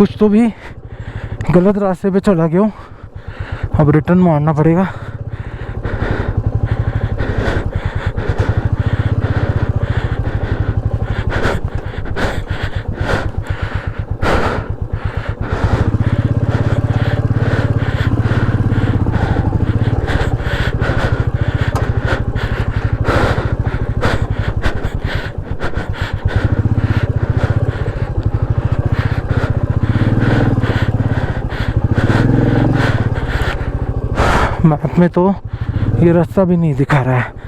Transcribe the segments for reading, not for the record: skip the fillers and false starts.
कुछ तो भी गलत रास्ते पे चला गया हूँ, अब रिटर्न मारना पड़ेगा। मैप में तो ये रास्ता भी नहीं दिखा रहा है।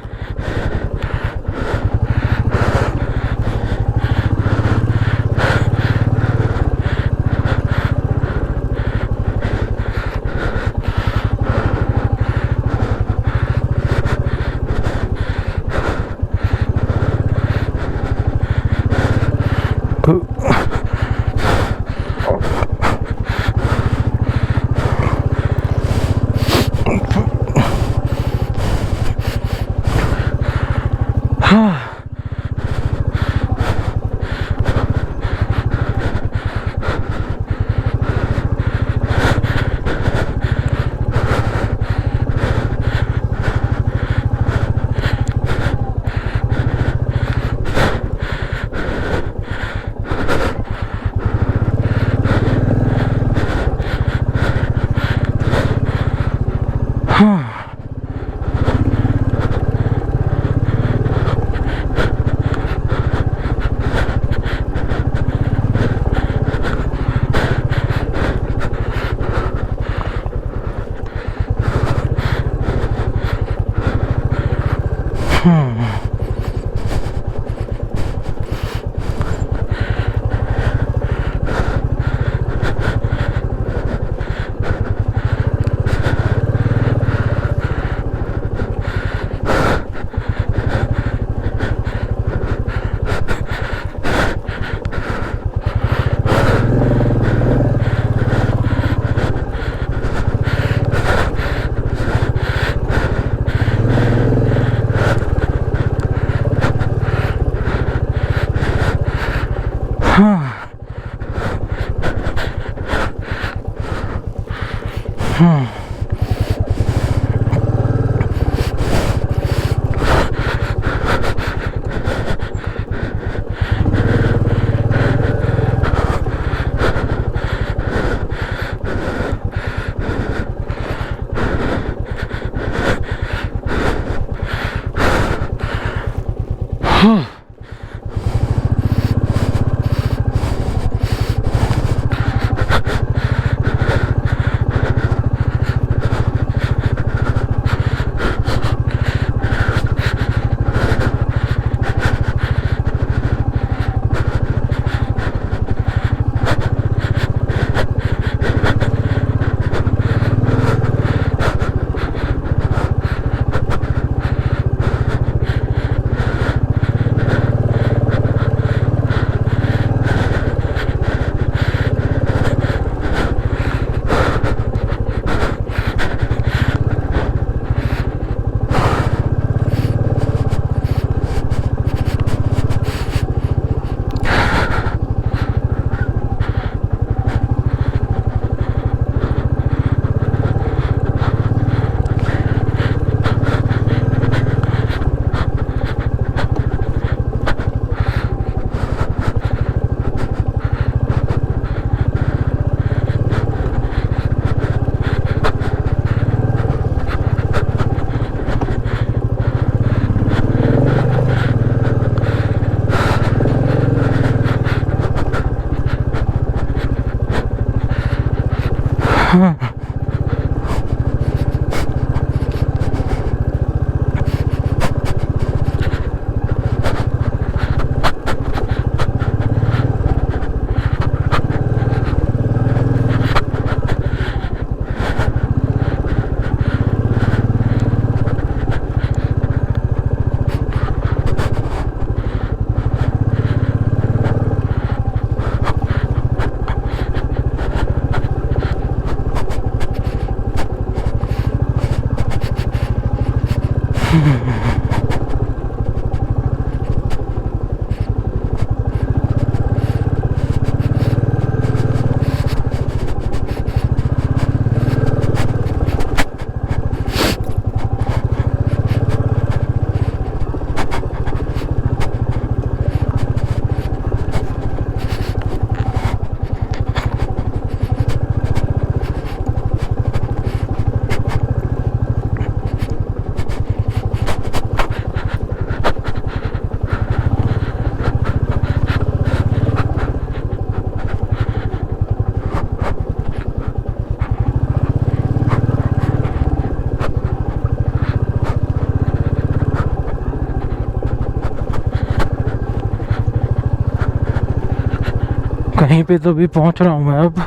कहीं पे तो भी पहुंच रहा हूँ मैं अब।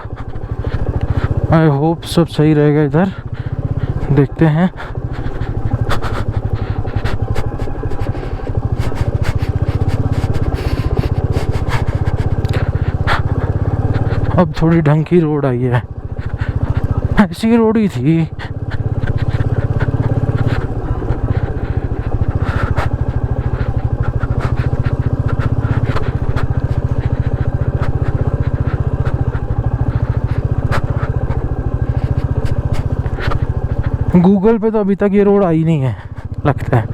आई होप सब सही रहेगा इधर, देखते हैं। अब थोड़ी ढंग की रोड आई है, ऐसी रोड ही थी। गूगल पे तो अभी तक ये रोड आई नहीं है लगता है।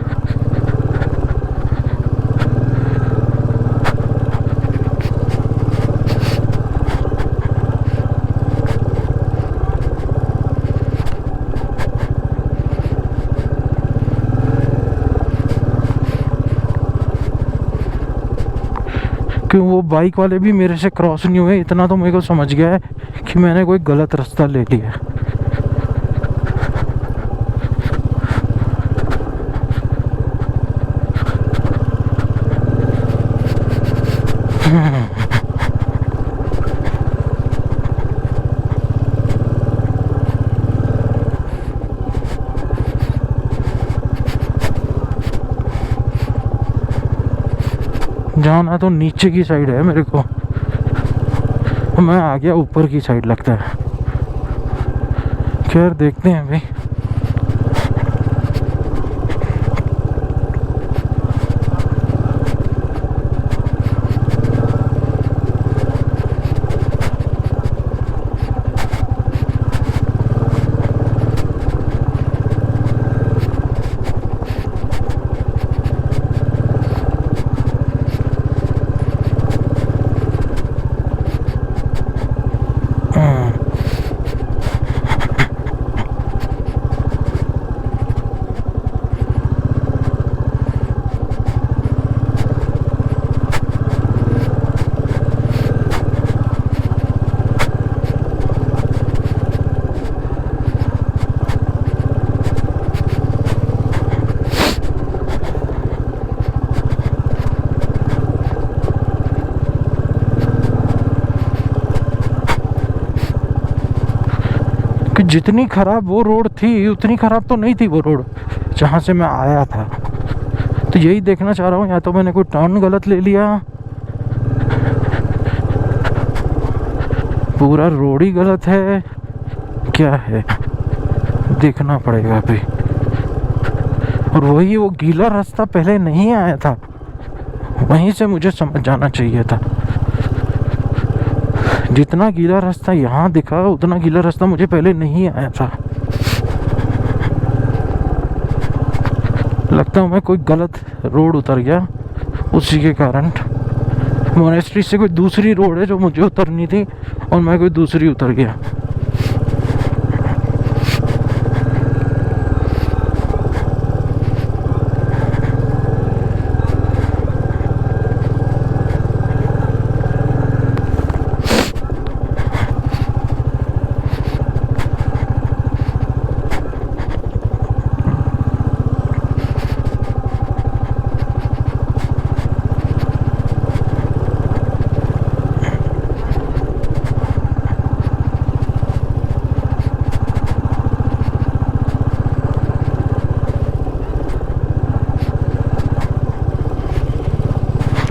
क्यों वो बाइक वाले भी मेरे से क्रॉस नहीं हुए, इतना तो मेरे को समझ गया है कि मैंने कोई गलत रास्ता ले लिया। जाना तो नीचे की साइड है मेरे को, मैं आ गया ऊपर की साइड लगता है। खैर देखते हैं भाई। कि जितनी खराब वो रोड थी उतनी खराब तो नहीं थी वो रोड जहाँ से मैं आया था। तो यही देखना चाह रहा हूँ, या तो मैंने कोई टर्न गलत ले लिया, पूरा रोड ही गलत है, क्या है देखना पड़ेगा अभी। और वही वो गीला रास्ता पहले नहीं आया था, वहीं से मुझे समझ जाना चाहिए था। जितना गीला रास्ता यहाँ दिखा उतना गीला रास्ता मुझे पहले नहीं आया था। लगता है मैं कोई गलत रोड उतर गया, उसी के कारण मोनेस्ट्री से कोई दूसरी रोड है जो मुझे उतरनी थी और मैं कोई दूसरी उतर गया।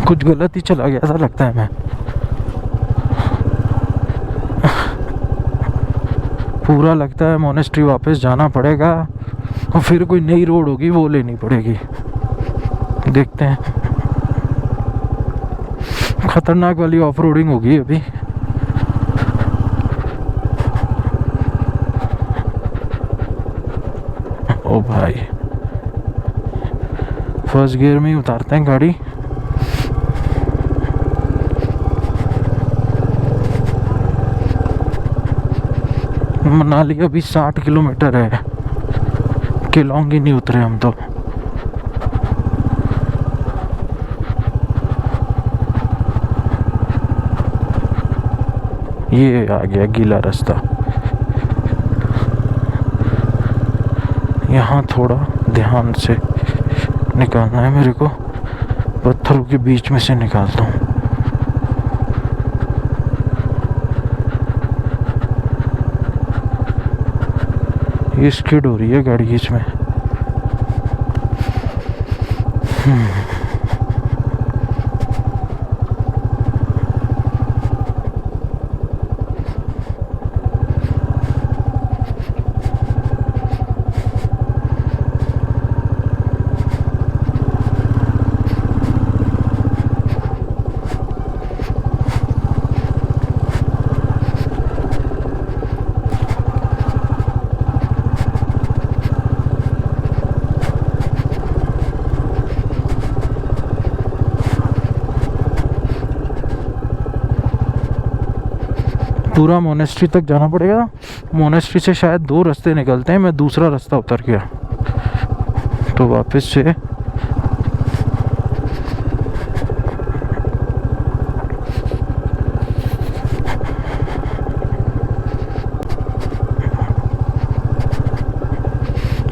कुछ गलत ही चला गया था लगता है मैं। पूरा लगता है मोनेस्ट्री वापस जाना पड़ेगा और फिर कोई नई रोड होगी वो लेनी पड़ेगी, देखते हैं। खतरनाक वाली ऑफ रोडिंग होगी अभी। ओ भाई फर्स्ट गियर में ही उतारते हैं गाड़ी। मनाली अभी 60 किलोमीटर है, केलोंग ही नहीं उतरे हम तो। ये आ गया गीला रास्ता, यहाँ थोड़ा ध्यान से निकालना है मेरे को, पत्थरों के बीच में से निकालता हूँ। ये स्किड हो रही है गाड़ी इसमें। पूरा मोनेस्ट्री तक जाना पड़ेगा। मोनेस्ट्री से शायद 2 रास्ते निकलते हैं, मैं दूसरा रास्ता उतर गया तो वापस से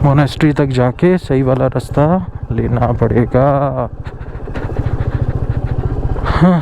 मोनेस्ट्री तक जाके सही वाला रास्ता लेना पड़ेगा। हाँ।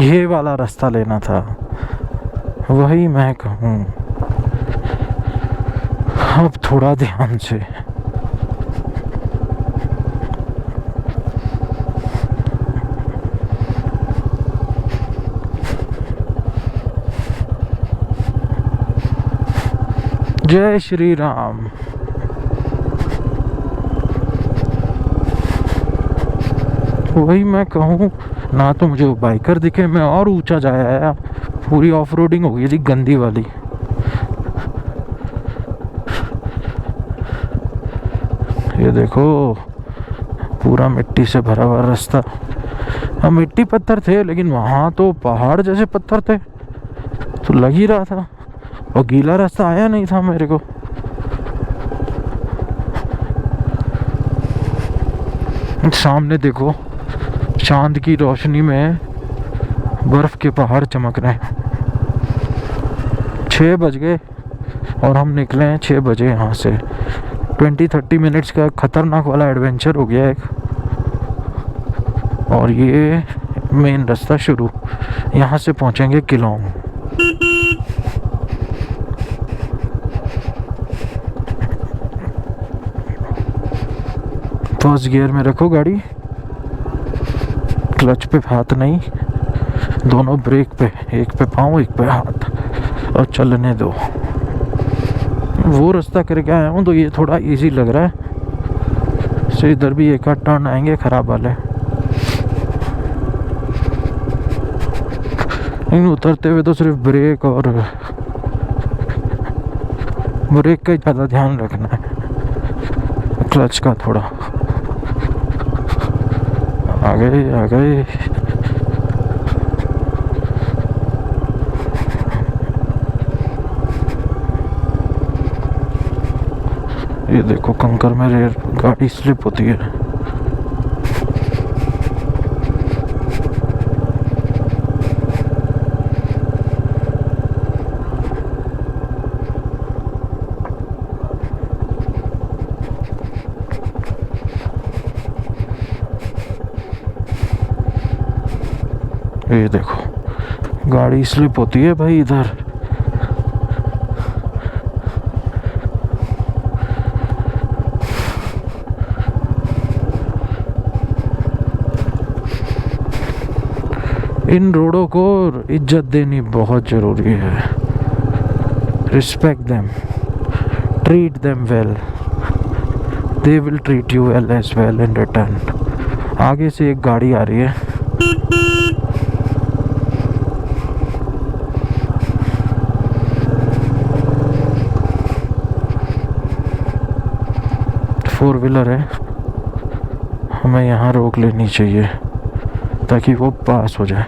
ये वाला रास्ता लेना था, वही मैं कहूँ। अब थोड़ा ध्यान से। जय श्री राम। वही मैं कहूँ ना, तो मुझे वो बाइकर दिखे, मैं और ऊंचा जाया आया। पूरी ऑफ रोडिंग हो गई थी गंदी वाली। ये देखो पूरा मिट्टी से भरा हुआ रास्ता। हाँ मिट्टी पत्थर थे, लेकिन वहाँ तो पहाड़ जैसे पत्थर थे, तो लग ही रहा था। और गीला रास्ता आया नहीं था मेरे को। सामने देखो, चांद की रोशनी में बर्फ के पहाड़ चमक रहे हैं। 6 बज गए और हम निकले हैं 6 बजे यहाँ से। 20-30 मिनट्स का खतरनाक वाला एडवेंचर हो गया एक। और ये मेन रास्ता शुरू, यहाँ से पहुँचेंगे किलोंग। फर्स्ट गियर में रखो गाड़ी, क्लच पे हाथ नहीं, दोनों ब्रेक पे, एक पे पाँव एक पे हाथ, और चलने दो। वो रास्ता करके आया हूँ तो ये थोड़ा इजी लग रहा है। से इधर भी एक आध टर्न आएंगे खराब वाले, लेकिन उतरते हुए तो सिर्फ ब्रेक का ज़्यादा ध्यान रखना है, क्लच का थोड़ा। आ गए। ये देखो कंकर में गाड़ी स्लिप होती है। ये देखो गाड़ी स्लिप होती है भाई इधर। इन रोडों को इज्जत देनी बहुत ज़रूरी है। Respect them, treat them well, they will treat you well as well in return. आगे से एक गाड़ी आ रही है। फोर व्हीलर है, हमें यहाँ रोक लेनी चाहिए ताकि वो पास हो जाए।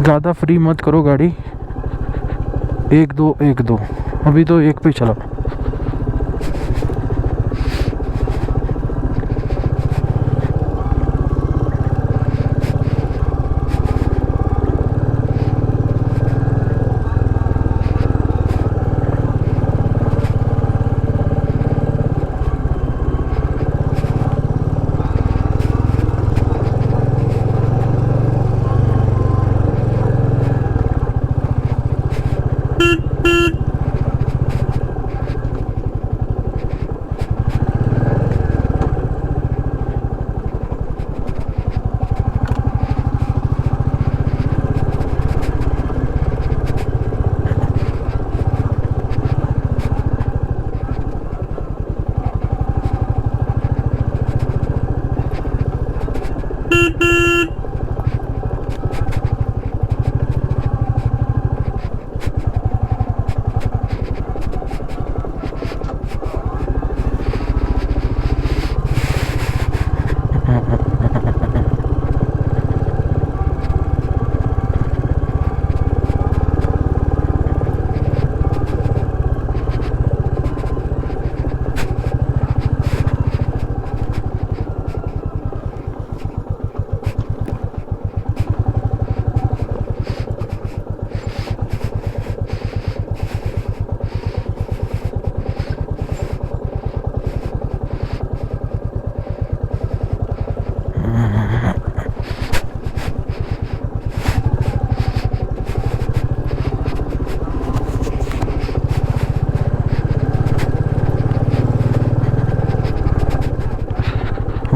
ज़्यादा फ्री मत करो गाड़ी। एक दो एक दो, अभी तो एक पे चलाओ।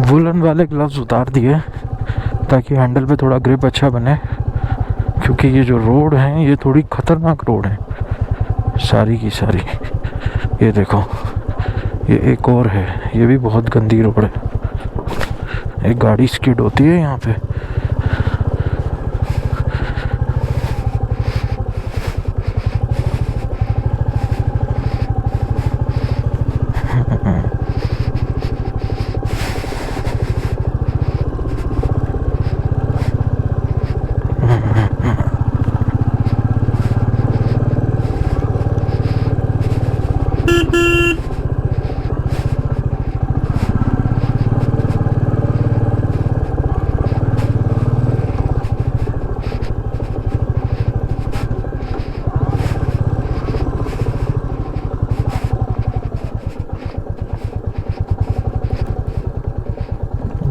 वुलन वाले ग्लव्स उतार दिए ताकि हैंडल पे थोड़ा ग्रिप अच्छा बने, क्योंकि ये जो रोड है ये थोड़ी खतरनाक रोड है सारी की सारी। ये देखो, ये एक और है, ये भी बहुत गंदी रोड है। एक गाड़ी स्किड होती है यहाँ पे।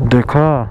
देखा,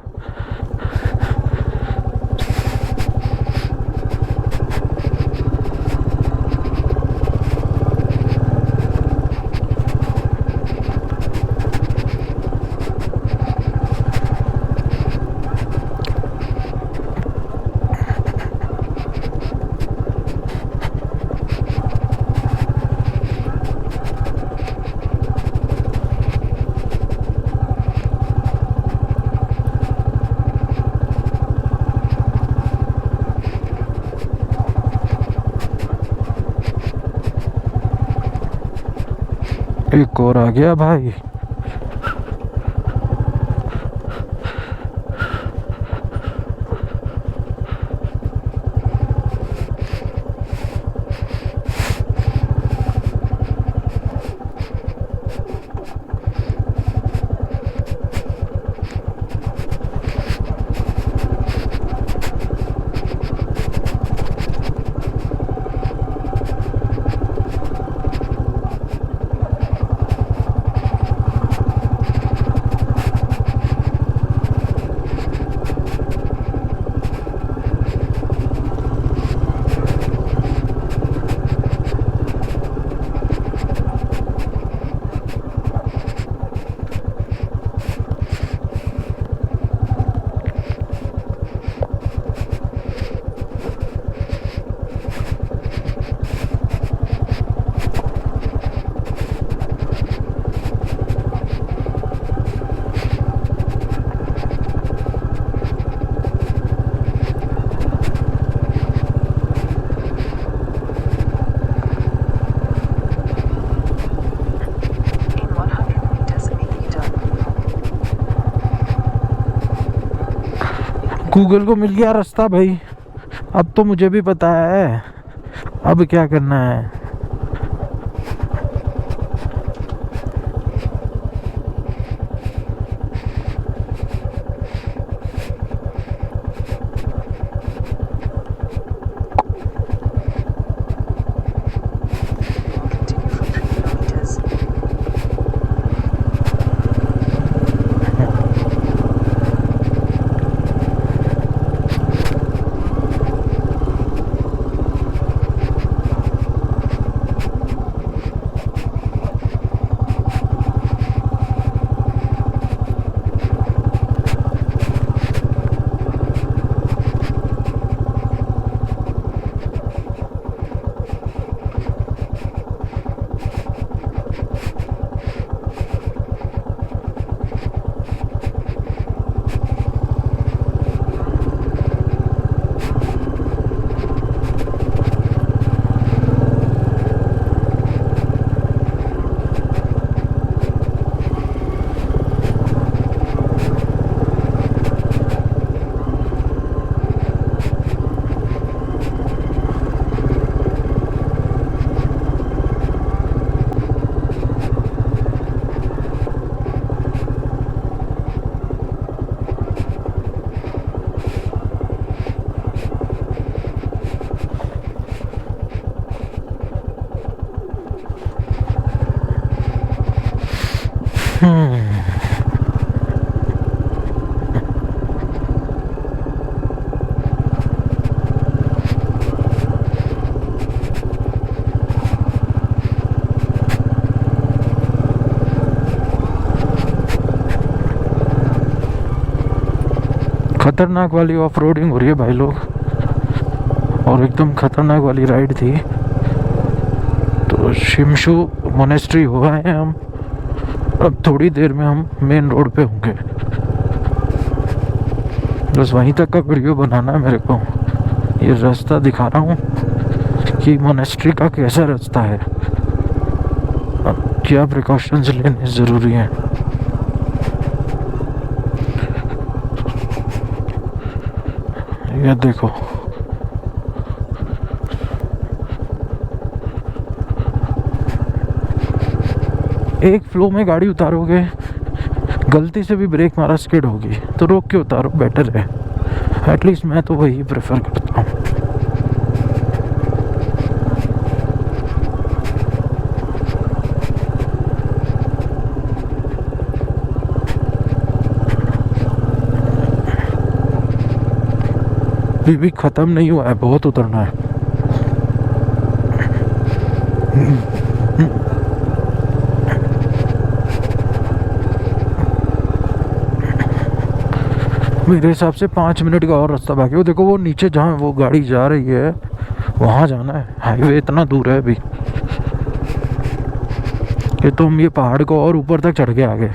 एक और आ गया भाई। गूगल को मिल गया रास्ता भाई। अब तो मुझे भी पता है अब क्या करना है। खतरनाक वाली ऑफ रोडिंग हो रही है भाई लोग, और एकदम खतरनाक वाली राइड थी। तो शिमशू मोनेस्ट्री हो आए हैं हम। अब थोड़ी देर में हम मेन रोड पे होंगे। बस वहीं तक का वीडियो बनाना है मेरे को। ये रास्ता दिखा रहा हूँ कि मोनेस्ट्री का कैसा रास्ता है, अब क्या प्रिकॉशंस लेने ज़रूरी हैं। ये देखो, एक फ्लो में गाड़ी उतारोगे, गलती से भी ब्रेक मारा स्किड होगी, तो रोक के उतारो, बेटर है। एटलीस्ट मैं तो वही प्रेफर करता हूँ। भी ख़त्म नहीं हुआ है, बहुत उतरना है। मेरे हिसाब से 5 मिनट का और रास्ता बाकी है। वो देखो, वो नीचे जहाँ वो गाड़ी जा रही है वहाँ जाना है। हाईवे इतना दूर है अभी, ये तो हम ये पहाड़ को और ऊपर तक चढ़ के आ गए।